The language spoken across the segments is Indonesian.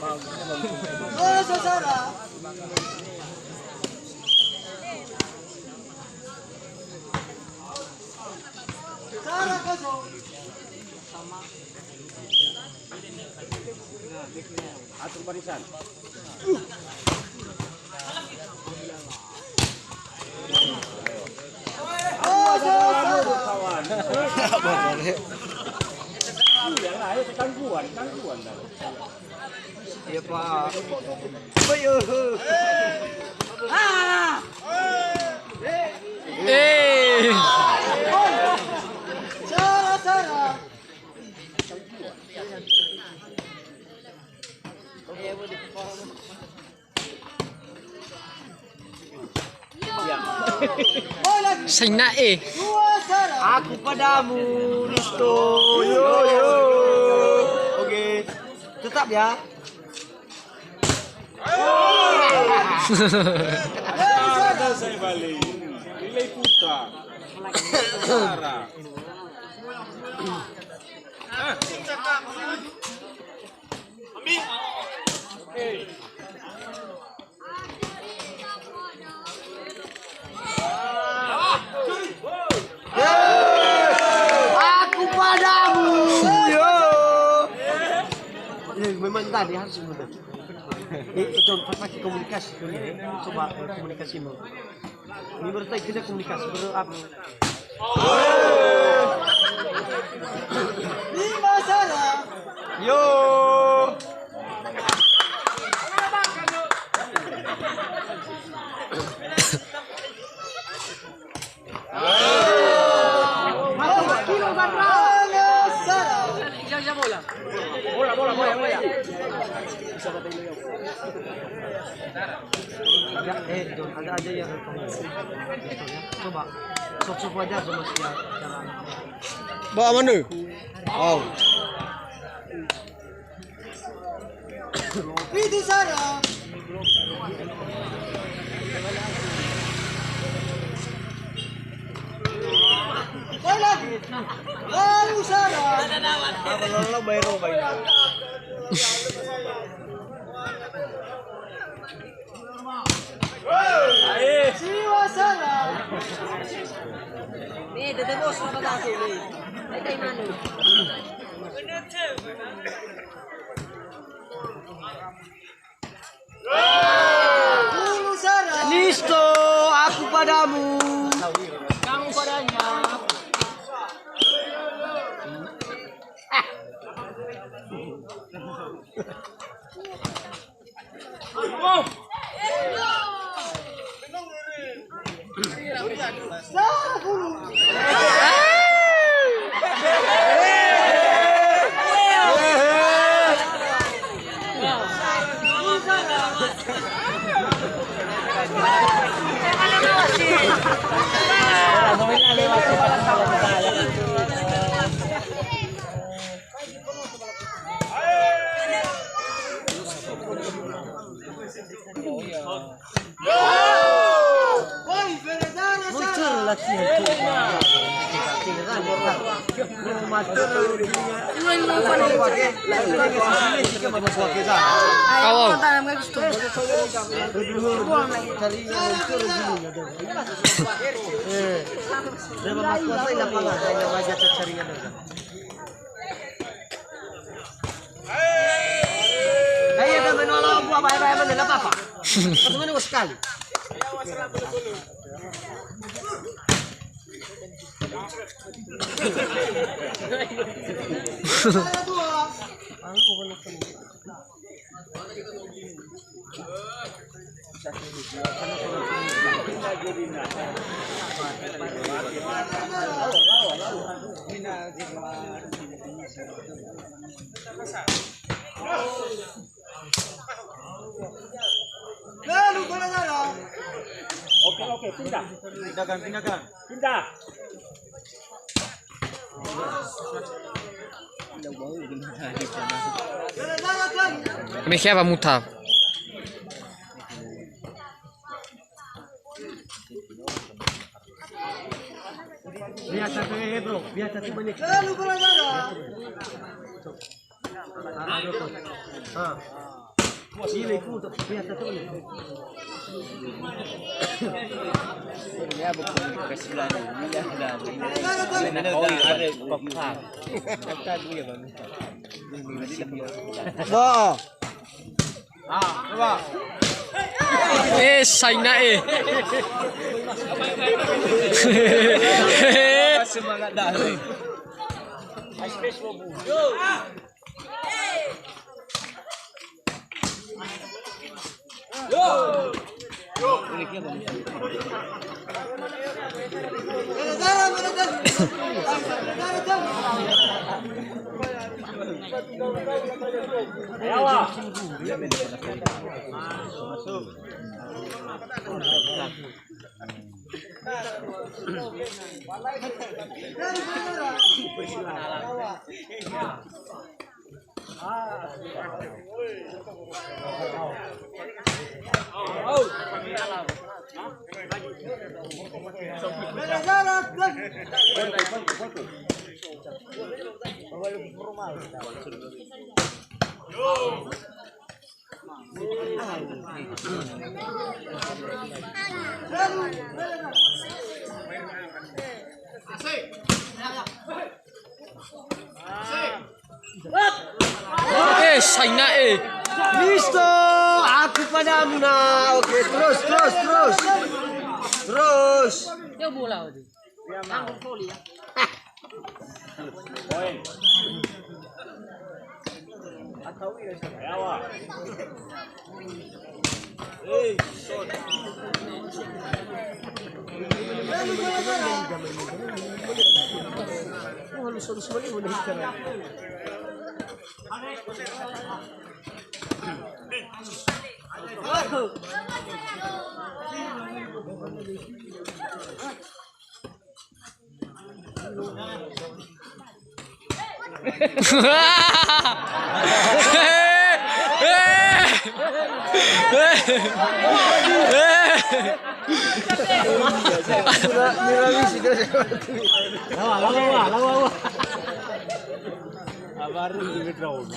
Oh, Sasara. Sara kaso. Atur barisan. Oh, Sasara. Kawan. Yang lain gangguan dah. Iya Pak. Bayo. Ah! Sara, Sara. Oh, lagi. Sina Dua Sara. Aku padamu, Risto. Yo. Oke. Tetap ya. Ada saya balik. Nilai putra. Sarah. Aku padamu. Yo. Memang tadi harus mudah. Itu pakai komunikasi. Coba komunikasimu. Ini berarti kita komunikasi apa? Lima Sara. Yo. Halo Sara. Bola. Ada aja yang coba sok aja sama si cara. bawa mana? Oh. Itu Sara. Oh, lagi. Lalu Sara. Kalau bayar. Siwa Sara. Nih, dede bos apa lagi nih? Kayak mana? Dulu Sara. Listo, aku padamu. Kamu padanya. Sara dulu. Woi, Venezuela Muncul Sara. latihan tuh. Awal. Sekali. Sara dua. Lalu Venezuela. Oke, pindah. Pindahkan. Pindah. Venezuela lagi. Me siapa mutab? Biasa tuh bro, biasa tuh banyak. Lalu Venezuela. Ah. Sila ikut, lihat tu ni. Ba. Sayang na eh. Semangat dah. Sayang na eh. Listo, aku padamu nak. Okey, terus. Dia bola tu. Tanggung volley ya. Poin. Ayawa. Oh, halus balik boleh sekarang. Lawa. Baru di ground.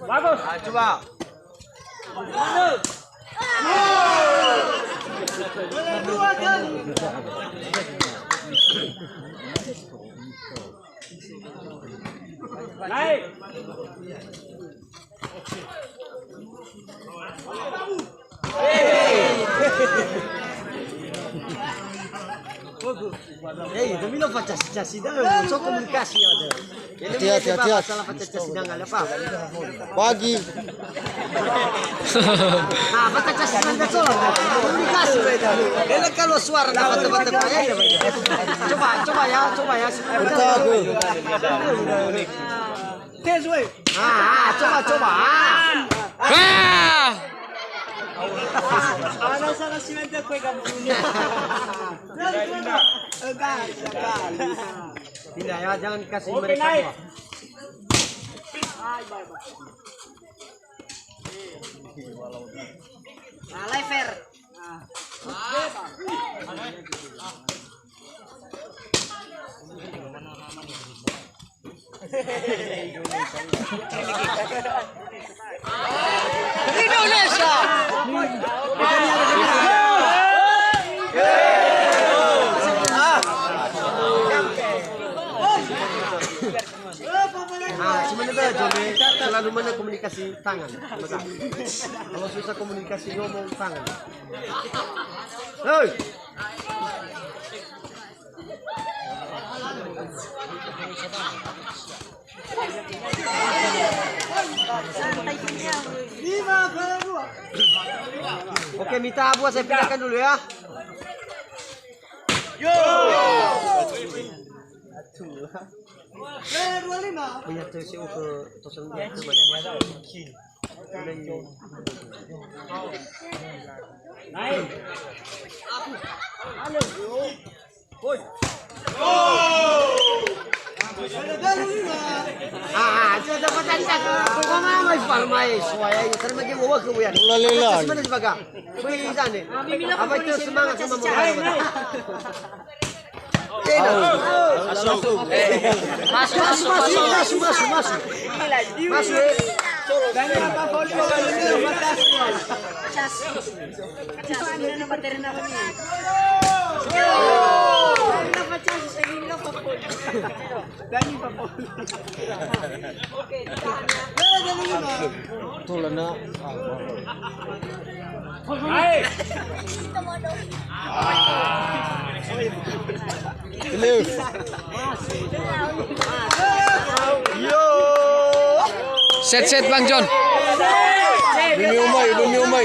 Bagus. Coba. Naik. Demi lo faccia sidang, so komunikasi ada. Hati-hati. Salah faccia sidang apa? Pagi. Nah, faccia sidang dah soal. Komunikasi beda. Dia kalau suara dapat ya. Coba ya. Berita aku. Tes weh. Coba. Sana simente kue kamu punya. Tidak ya, jangan kasih Oke, mereka. naik. Lever. Indonesia. Sebenarnya Jome selalu mana komunikasi tangan. Kalau susah komunikasi ngomong tangan. Hei. Oke, Mita Abu saya pindahkan dulu ya. Punya TCU ke Tosan Naik. Dia dapat tanda. Kau mai palmai suaya ini terima kasih bawa ke buyan. Lalala. Sebenarnya sebagai. Beri sana. Apa itu semangat sama Masuk. Dani apa poli ini batas. Dani pa poli. Tulan na. Naik. Live. Set Bang John. Bumi umay.